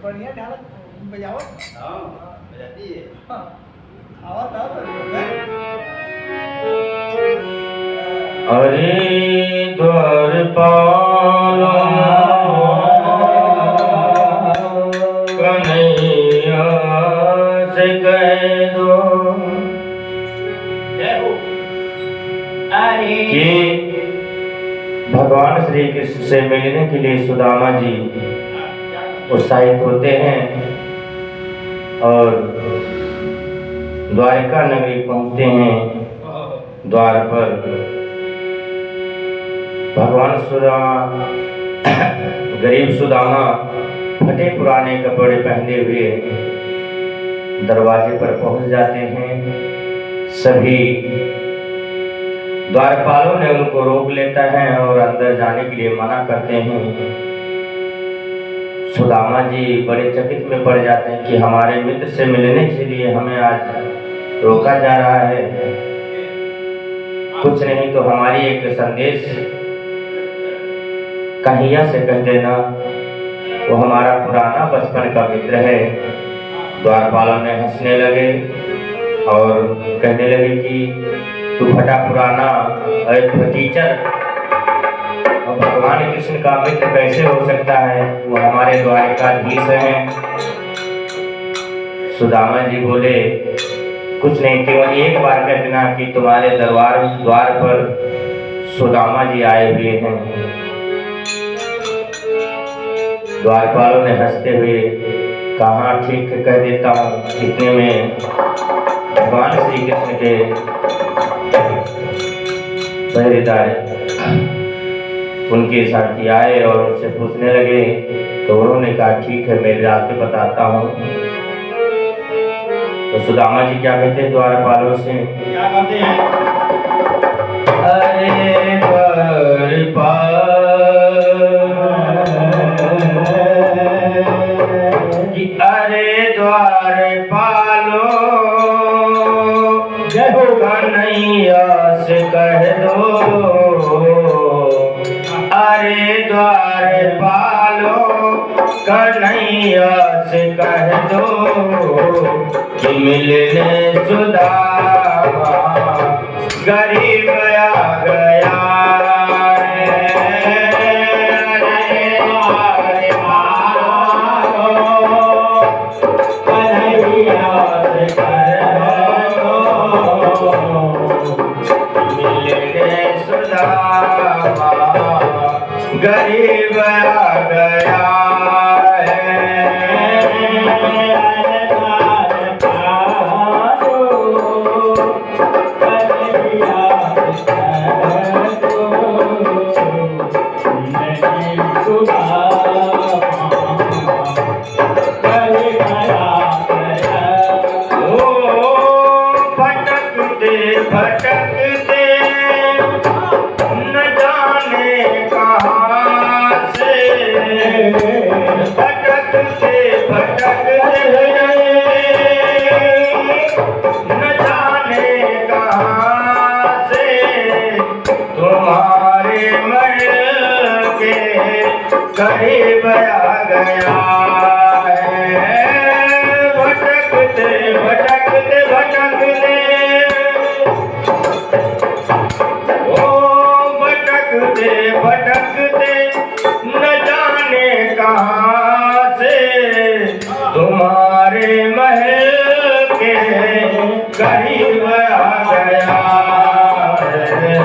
बढ़िया ढालक बजावत। हाँ बजाती है। आवत अरे द्वारपाल कन्हैया से कह दो कि भगवान श्री कृष्ण से मिलने के लिए सुदामा जी उत्साहित होते हैं और द्वारिका नगरी पहुंचते हैं। द्वार पर भगवान सुदामा गरीब सुदामा फटे पुराने कपड़े पहने हुए दरवाजे पर पहुंच जाते हैं। सभी द्वारपालों ने उनको रोक लेता है और अंदर जाने के लिए मना करते हैं। सुदामा जी बड़े चकित में पड़ जाते हैं कि हमारे मित्र से मिलने के लिए हमें आज रोका जा रहा है। कुछ नहीं तो हमारी एक संदेश कन्हैया से कह देना, वो हमारा पुराना बचपन का मित्र है। द्वारपालों ने हंसने लगे और कहने लगे कि तू फटा पुराना फटीचर और भगवान कृष्ण का मित्र कैसे हो सकता है? वो हमारे द्वारिकाधीश हैं। सुदामा जी बोले कुछ नहीं, केवल एक बार कह देना कि तुम्हारे द्वार पर सुदामा जी आए हुए हैं। द्वारपालों ने हंसते हुए कहा ठीक कह देता हूँ। इतने में भगवान श्री कृष्ण के पहरेदार उनके साथी आए और उनसे पूछने लगे तो उन्होंने कहा ठीक है मैं जाके बताता हूँ। तो सुदामा जी क्या कहते हैं द्वारपालों से? क्या कहते हैं? अरे द्वारपाल अरे द्वारपालो कन्हैया से कह दो, अरे द्वारपालो कन्हैया से कह दो कि मिलने सुदामा गरीब आ गया। गरीब आ गया भटकते न जाने कहाँ से, भटकते न जाने कहाँ से तुम्हारे महल के करीब आ गया है। भटकते भटकते भटकते भटकते न जाने कहाँ से तुम्हारे महल के करीब आ गया है।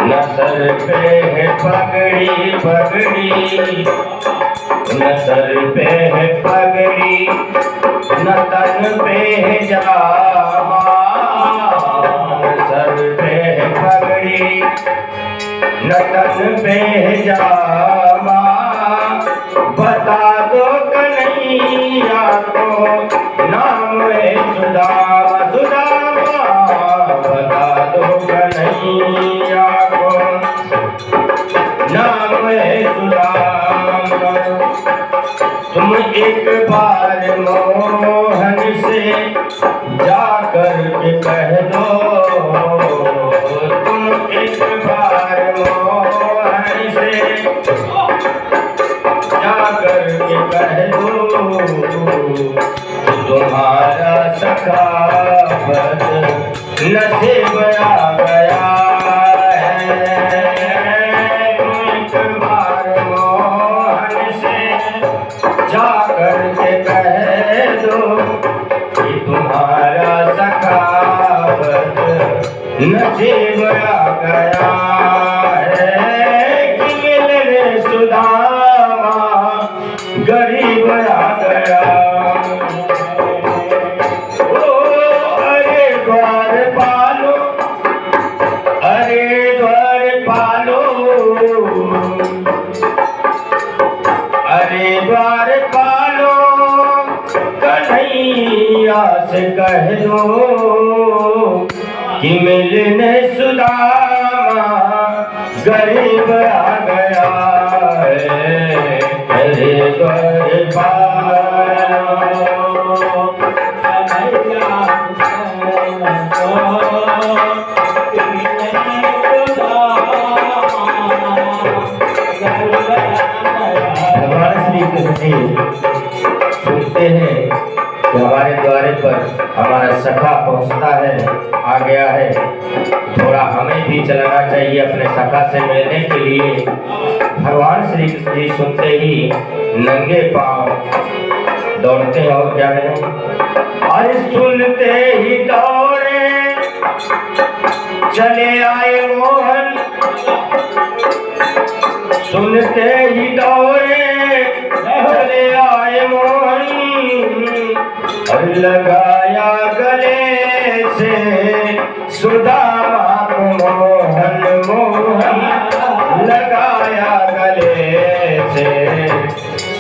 न सर पे है पगड़ी पगड़ी, न सर पे है पगड़ी, न तन पे है जामा। सर पे है पगड़ी न तन पे जामा, बता दो कन्हैया को नाम है सुदामा। सुदामा बता दो कन्हैया को नाम है सुदामा। तुम एक बार मोहन से जाकर के कह दो, तुम एक बार मोहन से जाकर के कह दो सखावत नसीब आ गया है। एक बार मोहन से जाकर के कह दो कि तुम्हारा सखावत नसीब आ गया है। कि मिलने सुदामा गरीब आ गया। ओ अरे द्वार पालो, अरे द्वार पालो, अरे द्वार पालो, कन्हैया से कह दो कि मिलने सुदामा गरीब आ गया है। अरे द्वार पालो, कन्हैया भगवान श्री कृष्ण सुनते हैं कि हमारे द्वारे पर हमारा सखा पहुंचता है, आ गया है। थोड़ा हमें भी चलना चाहिए अपने सखा से मिलने के लिए। भगवान श्री कृष्ण जी सुनते ही नंगे पांव दौड़ते हैं। और क्या है, अरे सुनते ही दौड़े चले आए मोहन, सुनते ही दौड़े चले आए मोहन। और लगाया गले से सुदामा को मोहन, मोहन लगाया गले से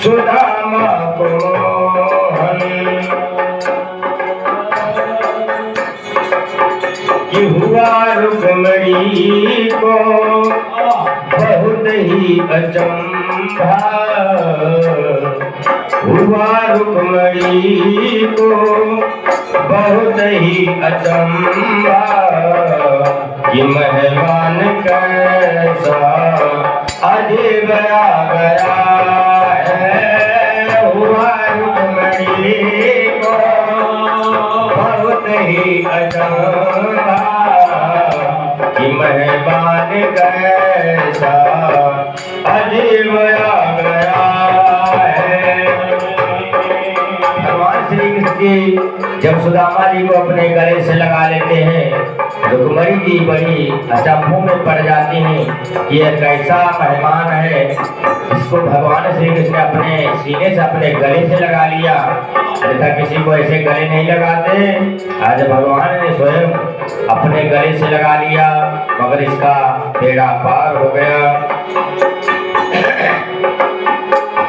सुदामा को मोहन। कि हुआ रुक्मिणी को बहुत ही अचंभा, हुआ रुक्मिणी को बहुत ही अचंभा। कि मेहमान कैसा अजीब आ गया है। हुआ रुक्मिणी को बहुत ही अचंभा। कि मेहमान कैसा अजीब आ गया है। भगवान श्री कृष्ण जी जब सुदामा जी को अपने गले से लगा लेते हैं, रुक्मिणी जी बड़ी अचंभों में पड़ जाती हैं कि यह कैसा मेहमान है जिसको भगवान श्री कृष्ण ने अपने सीने से अपने गले से लगा लिया। तथा किसी को ऐसे गले नहीं लगाते। आज भगवान ने स्वयं अपने गले से लगा लिया, मगर इसका बेड़ा पार हो गया।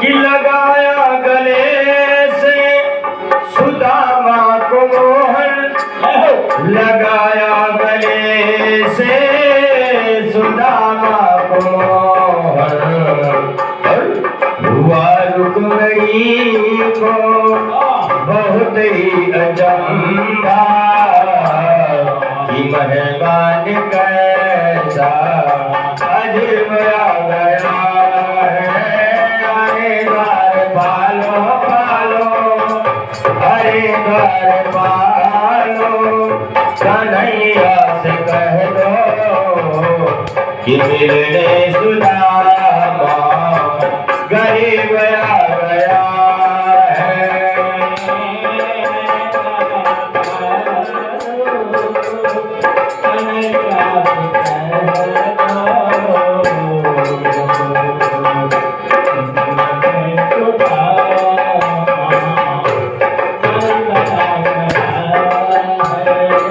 कि लगाया गले से सुदामा को मोहन, लगाया गले से सुदामा को मोहन। हुआ रुक्मिणी को बहुत ही अचंभा। कि मेहमान कैसा अजीब आ गया है। अरे द्वार पालो पालो, अरे द्वार पालो, कन्हैया से कह दो कि मिलने सुदामा गरीब आ गया है।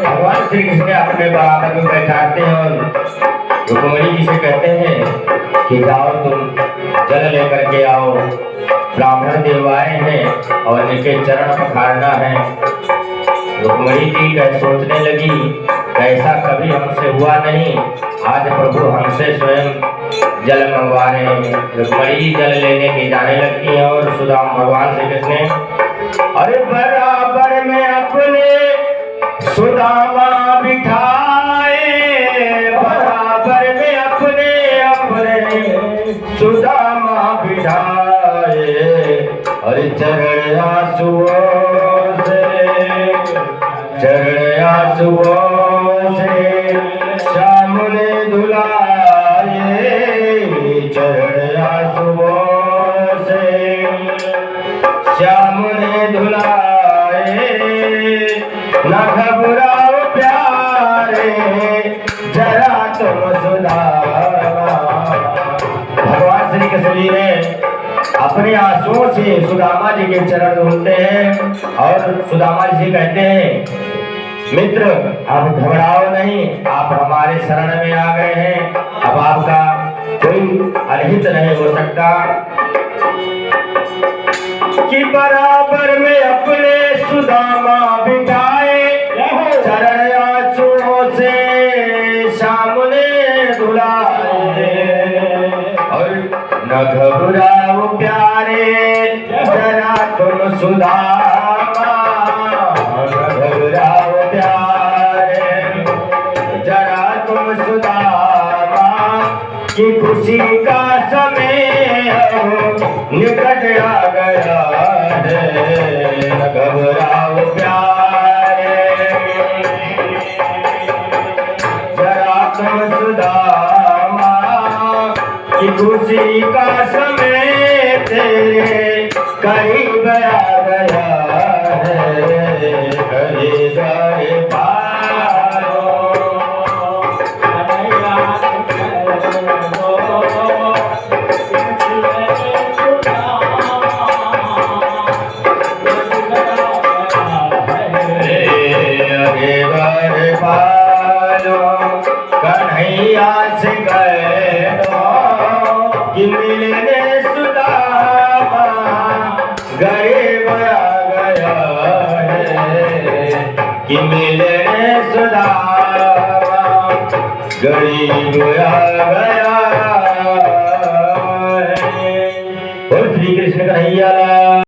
भगवान श्री कृष्ण अपने बराबर में बैठाते हैं और रुक्मिणी जी से कहते हैं कि जाओ तुम जल लेकर के आओ। ब्राह्मण देव आए हैं और इनके चरण पखारना है। रुक्मिणी जी कह सोचने लगी, ऐसा कभी हमसे हुआ नहीं, आज प्रभु हमसे स्वयं जल मंगवा रहे हैं। रुक्मिणी जी जल लेने की जाने लगती हैं और सुदामा भगवान श्री कृष्ण अरे बराबर में अपने सुदामा बिठाए, बराबर में अपने सुदामा बिठाए। और चरण आंसुओं से आंसुओं से श्याम ने धुलाए, चरण आंसुओं से श्याम ने धुलाए। न घबराओ प्यारे जरा तुम सुदामा। भगवान श्री कृष्ण जी ने अपने आंसुओं से सुदामा जी के चरण धुलते हैं और सुदामा जी कहते हैं, मित्र आप घबराओ नहीं, आप हमारे शरण में आ गए हैं, अब आपका कोई अनहित नहीं हो सकता। कि बराबर में अपने सुदामा बिठाए, चरण आंसुओं से सामने धुलाए। और न घबराओ प्यारे जरा तुम सुदामा, न घबराओ प्यारे जरा तुम सुदामा। कि खुशी का समय निकट आ गया है, न घबराओ प्यारे जरा तुम सुदामा। कि खुशी का समय तेरे करीब आ गया है, करीब पारो। कन्हैया से गए कि मिलने सुदामा, गरीब आ गया है। कि मिलने सुदामा गरीब आ गया है। और श्री कृष्ण कन्हैया